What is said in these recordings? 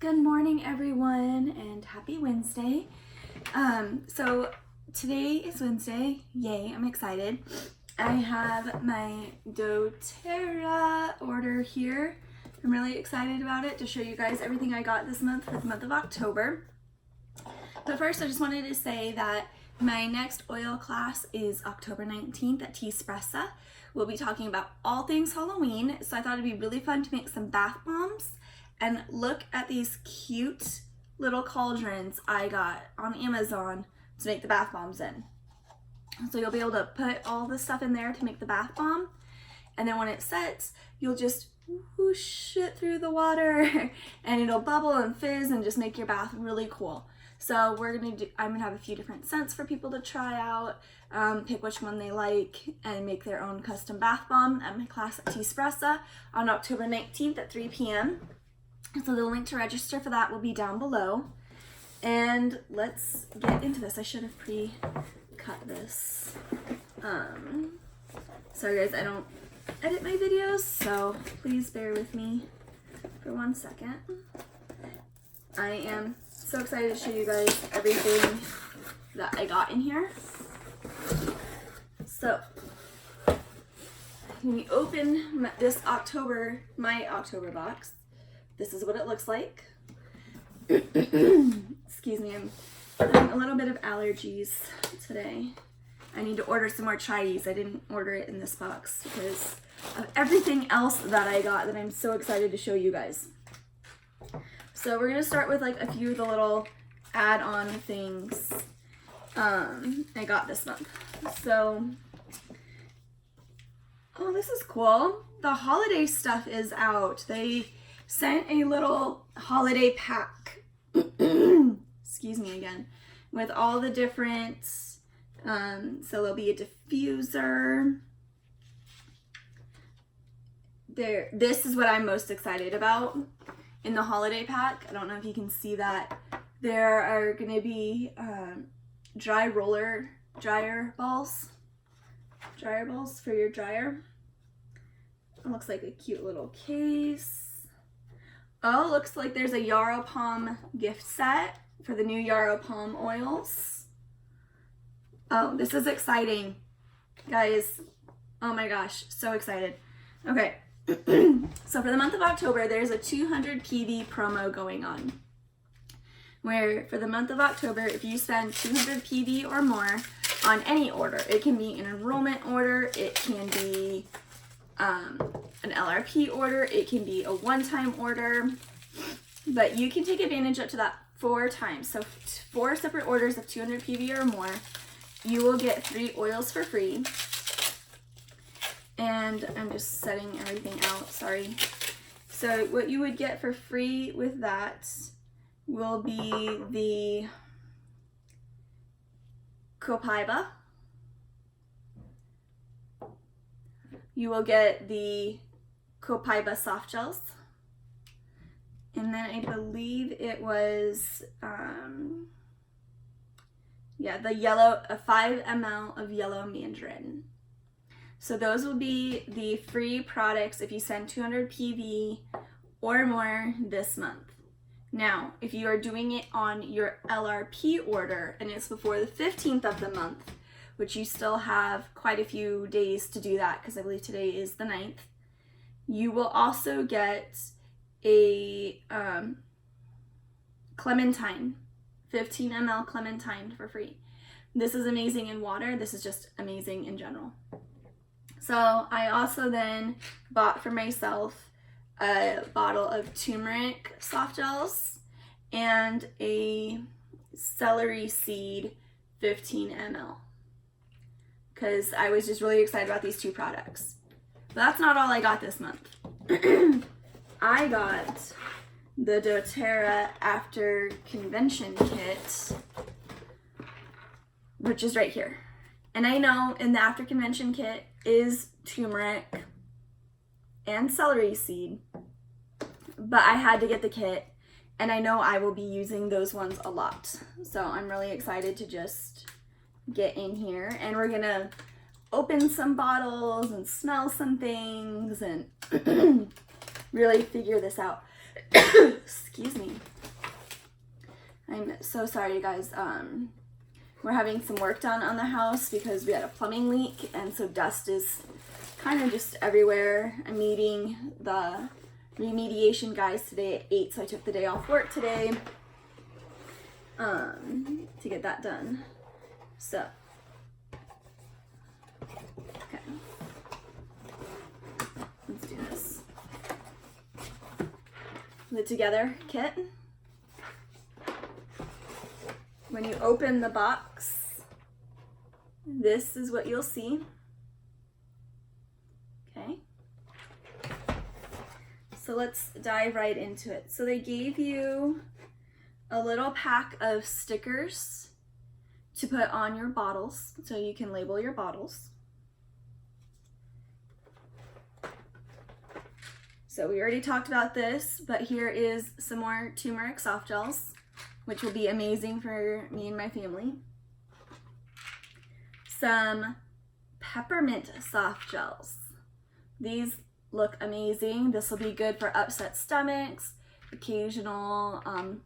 Good morning, everyone, and happy Wednesday. So today is Wednesday. Yay, I'm excited. I have my doTERRA order here. I'm really excited about it to show you guys everything I got this month for the month of October. But first, I just wanted to say that my next oil class is October 19th at Teaspressa. We'll be talking about all things Halloween, so I thought it'd be really fun to make some bath bombs. And look at these cute little cauldrons I got on Amazon to make the bath bombs in. So you'll be able to put all the stuff in there to make the bath bomb. And then when it sets, you'll just whoosh it through the water and it'll bubble and fizz and just make your bath really cool. So I'm gonna have a few different scents for people to try out, pick which one they like, and make their own custom bath bomb at my class at Teaspressa on October 19th at 3 p.m. So the link to register for that will be down below. And let's get into this. I should have pre-cut this. Sorry guys, I don't edit my videos, so please bear with me for 1 second. I am so excited to show you guys everything that I got in here. So when we open my October box, this is what it looks like. Excuse me, I'm having a little bit of allergies today. I need to order some more Chinese. I didn't order it in this box because of everything else that I got that I'm so excited to show you guys. So we're gonna start with like a few of the little add-on things I got this month. So, oh, this is cool. The holiday stuff is out. They sent a little holiday pack, excuse me again, with all the different, so there'll be a diffuser. This is what I'm most excited about in the holiday pack. I don't know if you can see that. There are gonna be dryer balls for your dryer. It looks like a cute little case. Oh, looks like there's a Yarrow Palm gift set for the new Yarrow Palm oils. Oh, this is exciting, guys. Oh my gosh, so excited. Okay, so for the month of October, there's a 200 PV promo going on. Where for the month of October, if you spend 200 PV or more on any order, it can be an enrollment order, it can be an LRP order, it can be a one-time order, but you can take advantage up to that 4 times. So 4 separate orders of 200 PV or more, you will get 3 oils for free. And I'm just setting everything out, sorry. So what you would get for free with that will be the copaiba. You will get the copaiba soft gels. And then I believe it was, the 5 ml of yellow mandarin. So those will be the free products if you send 200 PV or more this month. Now, if you are doing it on your LRP order and it's before the 15th of the month, which you still have quite a few days to do that because I believe today is the 9th, you will also get a clementine, 15 ml clementine for free. This is amazing in water. This is just amazing in general. So I also then bought for myself a bottle of turmeric soft gels and a celery seed 15 ml because I was just really excited about these 2 products. But that's not all I got this month. I got the doTERRA After Convention Kit, which is right here. And I know in the After Convention Kit is turmeric and celery seed, but I had to get the kit and I know I will be using those ones a lot. So I'm really excited to just get in here and we're gonna open some bottles and smell some things and really figure this out. Excuse me. so sorry, you guys. We're having some work done on the house because we had a plumbing leak, and so dust is kind of just everywhere. I'm meeting the remediation guys today at 8, so I took the day off work today to get that done. So, okay, let's do this. The Together kit. When you open the box, this is what you'll see. Okay. So let's dive right into it. So they gave you a little pack of stickers to put on your bottles so you can label your bottles. So we already talked about this, but here is some more turmeric soft gels, which will be amazing for me and my family. Some peppermint soft gels. These look amazing. This will be good for upset stomachs, occasional, I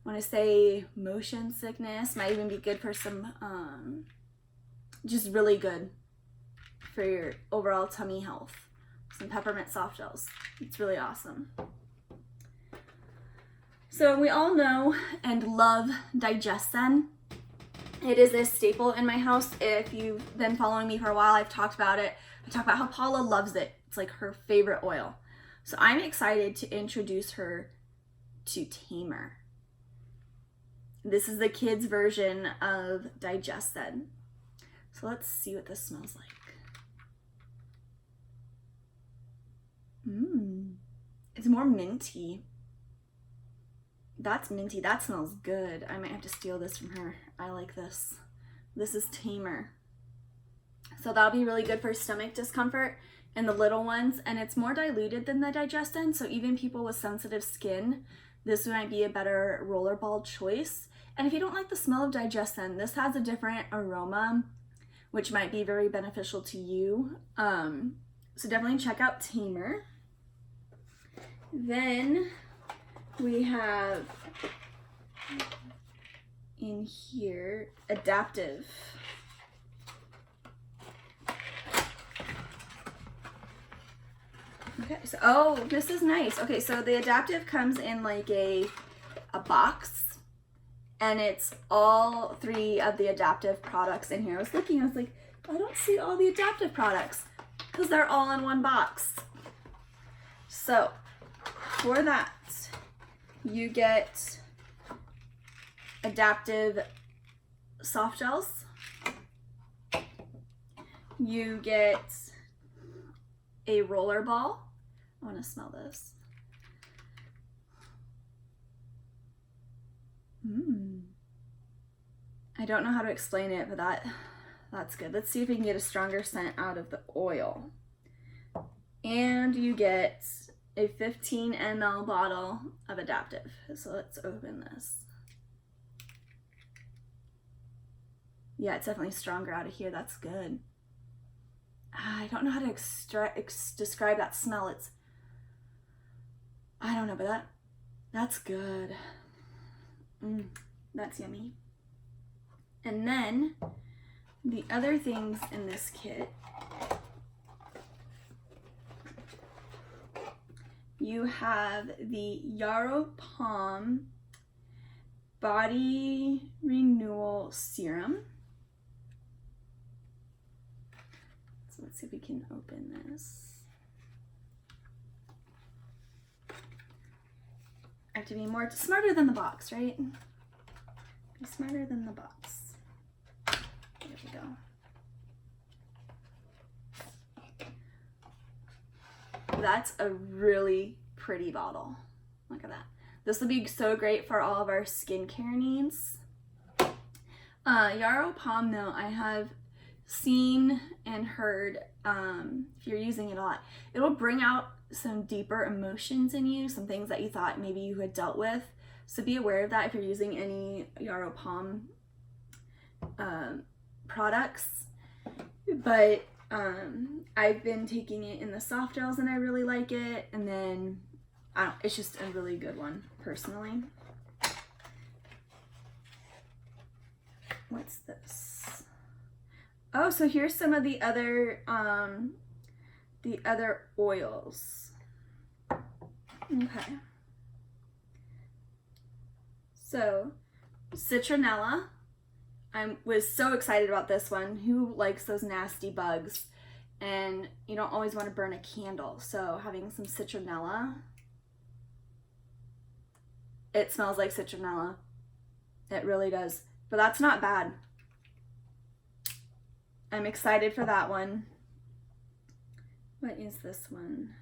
want to say motion sickness. Might even be good for some, just really good for your overall tummy health. Some peppermint soft gels. It's really awesome. So we all know and love Digestin. It is a staple in my house. If you've been following me for a while, I've talked about it. I talk about how Paula loves it. It's like her favorite oil. So I'm excited to introduce her to Tamer. This is the kids' version of Digestin. So let's see what this smells like. It's more minty. That's minty. That smells good. I might have to steal this from her. I like this. This is Tamer. So that'll be really good for stomach discomfort in the little ones, and it's more diluted than the Digestin, so even people with sensitive skin, this might be a better rollerball choice. And if you don't like the smell of Digestin, this has a different aroma, which might be very beneficial to you. So definitely check out Tamer. Then we have in here Adaptive. Okay, so oh, this is nice. Okay, so the Adaptive comes in like a box, and it's all 3 of the Adaptive products in here. I was looking, I was like, I don't see all the Adaptive products because they're all in one box. So for that, you get Adaptive soft gels. You get a roller ball. I want to smell this. I don't know how to explain it, but that's good. Let's see if we can get a stronger scent out of the oil. And you get a 15 ml bottle of Adaptive. So let's open this. Yeah, it's definitely stronger out of here. That's good. I don't know how to describe that smell. It's, I don't know, but that's good. That's yummy. And then the other things in this kit, you have the Yarrow Palm Body Renewal Serum. So let's see if we can open this. I have to be more smarter than the box, right? Be smarter than the box. There we go. That's a really pretty bottle. Look at that. This will be so great for all of our skincare needs. Yarrow Palm, though, I have seen and heard, if you're using it a lot, it'll bring out some deeper emotions in you, some things that you thought maybe you had dealt with. So be aware of that if you're using any Yarrow Palm products. But I've been taking it in the soft gels and I really like it. And then it's just a really good one personally. what's this? Oh, so here's some of the other oils. Okay. So, citronella. I was so excited about this one. Who likes those nasty bugs? And you don't always want to burn a candle. So having some citronella. It smells like citronella. It really does. But that's not bad. I'm excited for that one. What is this one?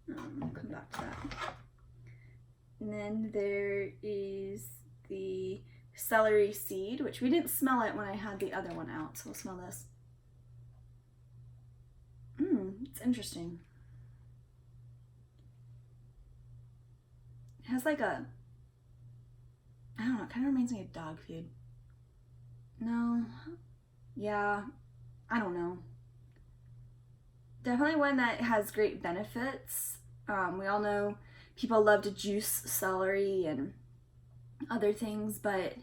I'll come back to that. And then there is the celery seed, which we didn't smell it when I had the other one out, so we'll smell this. It's interesting. It has like a, I don't know, it kind of reminds me of dog food. No, yeah, I don't know. Definitely one that has great benefits. We all know people love to juice celery and other things, but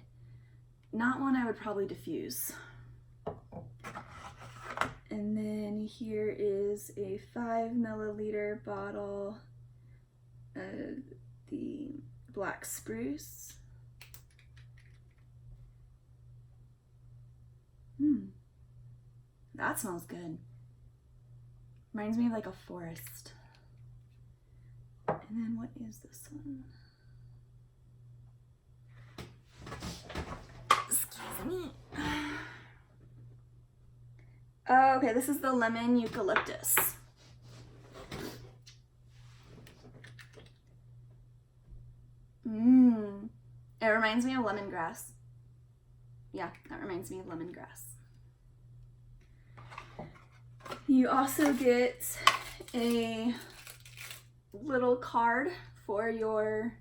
not one I would probably diffuse. And then here is a 5 milliliter bottle of the black spruce. That smells good. Reminds me of like a forest. And then what is this one? Excuse me. Oh, okay, this is the lemon eucalyptus. It reminds me of lemongrass. Yeah, that reminds me of lemongrass. You also get a little card for your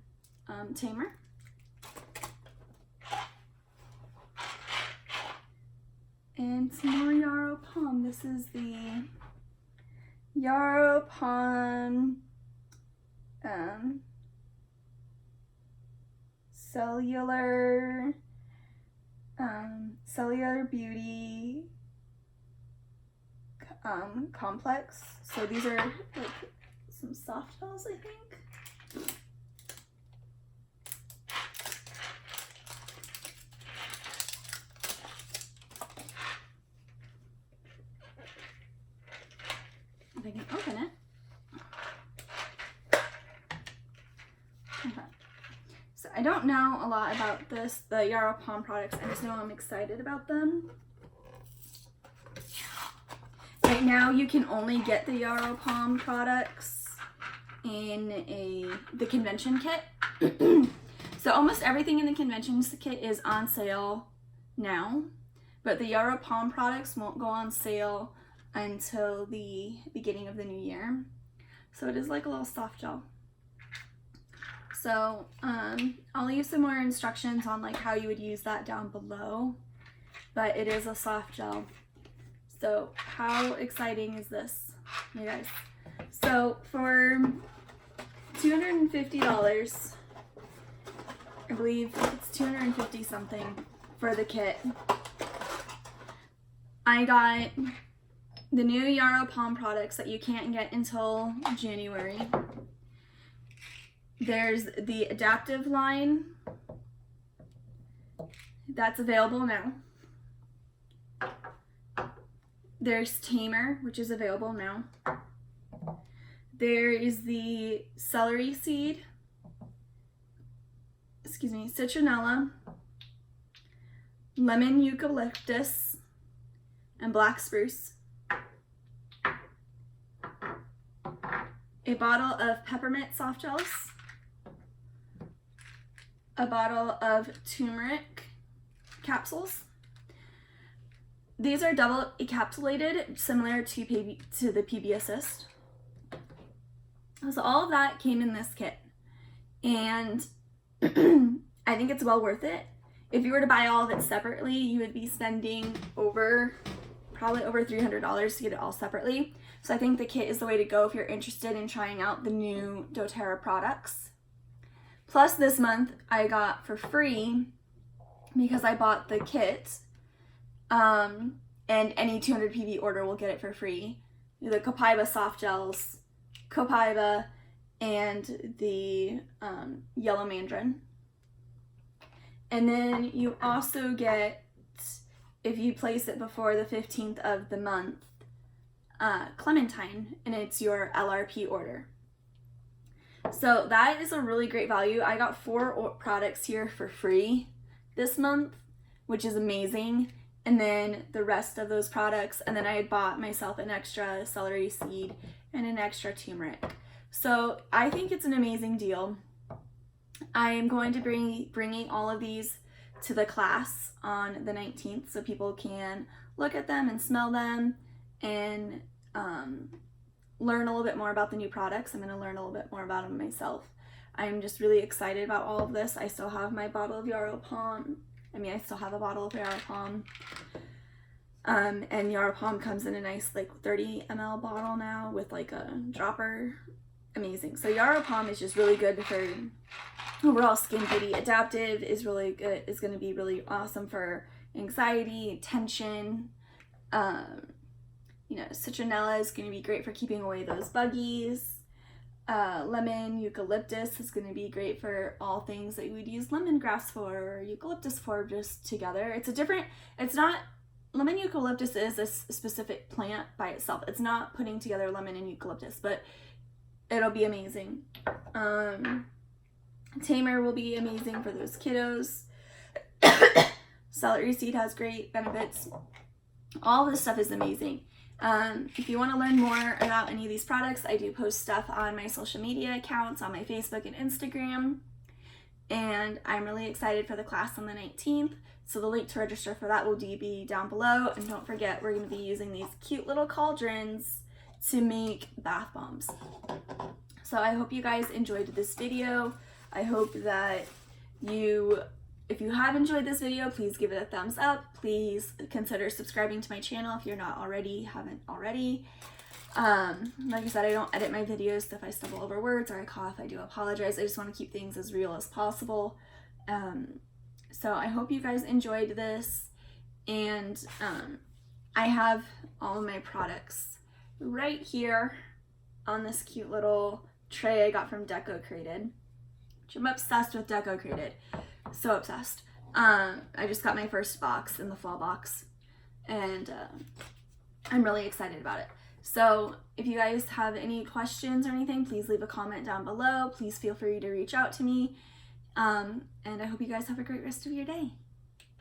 tamer. And some more yarrow palm. This is the yarrow palm cellular beauty complex. So these are like some soft gels, I think. If I can open it. Okay. So I don't know a lot about the yarrow palm products. I just know I'm excited about them. Right now you can only get the yarrow palm products in the convention kit. So almost everything in the conventions kit is on sale now, but the yarrow palm products won't go on sale until the beginning of the new year. So it is like a little soft gel. So I'll leave some more instructions on like how you would use that down below, but it is a soft gel. So how exciting is this, you guys? So for $250, I believe it's 250 something for the kit, I got the new yarrow palm products that you can't get until January. There's the adaptive line that's available now. There's tamer, which is available now. There is the celery seed, citronella, lemon eucalyptus, and black spruce. A bottle of peppermint soft gels. A bottle of turmeric capsules. These are double encapsulated, similar to the PB Assist. So all of that came in this kit, and I think it's well worth it. If you were to buy all of it separately, you would be spending probably over $300 to get it all separately. So I think the kit is the way to go if you're interested in trying out the new doTERRA products. Plus this month I got for free, because I bought the kit, and any 200 PV order will get it for free. The Copaiba soft gels, Copaiba, and the yellow mandarin. And then you also get, if you place it before the 15th of the month, clementine, and it's your LRP order. So that is a really great value. I got 4 products here for free this month, which is amazing. And then the rest of those products, and then I had bought myself an extra celery seed and an extra turmeric. So I think it's an amazing deal. I am going to be bringing all of these to the class on the 19th so people can look at them and smell them and learn a little bit more about the new products. I'm going to learn a little bit more about them myself. I'm just really excited about all of this. I still have my bottle of Yarrow Palm. I still have a bottle of Yarrow Palm. And Yarrow Palm comes in a nice like 30 ml bottle now with like a dropper. Amazing. So Yarrow Palm is just really good for overall skin beauty. Adaptive is really good. It's going to be really awesome for anxiety, tension. Citronella is going to be great for keeping away those buggies. Lemon, eucalyptus is going to be great for all things that you would use lemongrass for or eucalyptus for just together. Lemon eucalyptus is a specific plant by itself. It's not putting together lemon and eucalyptus, but it'll be amazing. Tamer will be amazing for those kiddos. Celery seed has great benefits. All this stuff is amazing. If you want to learn more about any of these products, I do post stuff on my social media accounts, on my Facebook and Instagram. And I'm really excited for the class on the 19th. So the link to register for that will be down below. And don't forget, we're going to be using these cute little cauldrons to make bath bombs. So I hope you guys enjoyed this video. I hope that if you have enjoyed this video, please give it a thumbs up. Please consider subscribing to my channel if you're haven't already. Like I said, I don't edit my videos, so if I stumble over words or I cough, I do apologize. I just want to keep things as real as possible. So I hope you guys enjoyed this, and I have all of my products right here on this cute little tray I got from Deco Created, which I'm obsessed with Deco Created. So obsessed. I just got my first box in the fall box, and I'm really excited about it. So if you guys have any questions or anything, please leave a comment down below. Please feel free to reach out to me. And I hope you guys have a great rest of your day.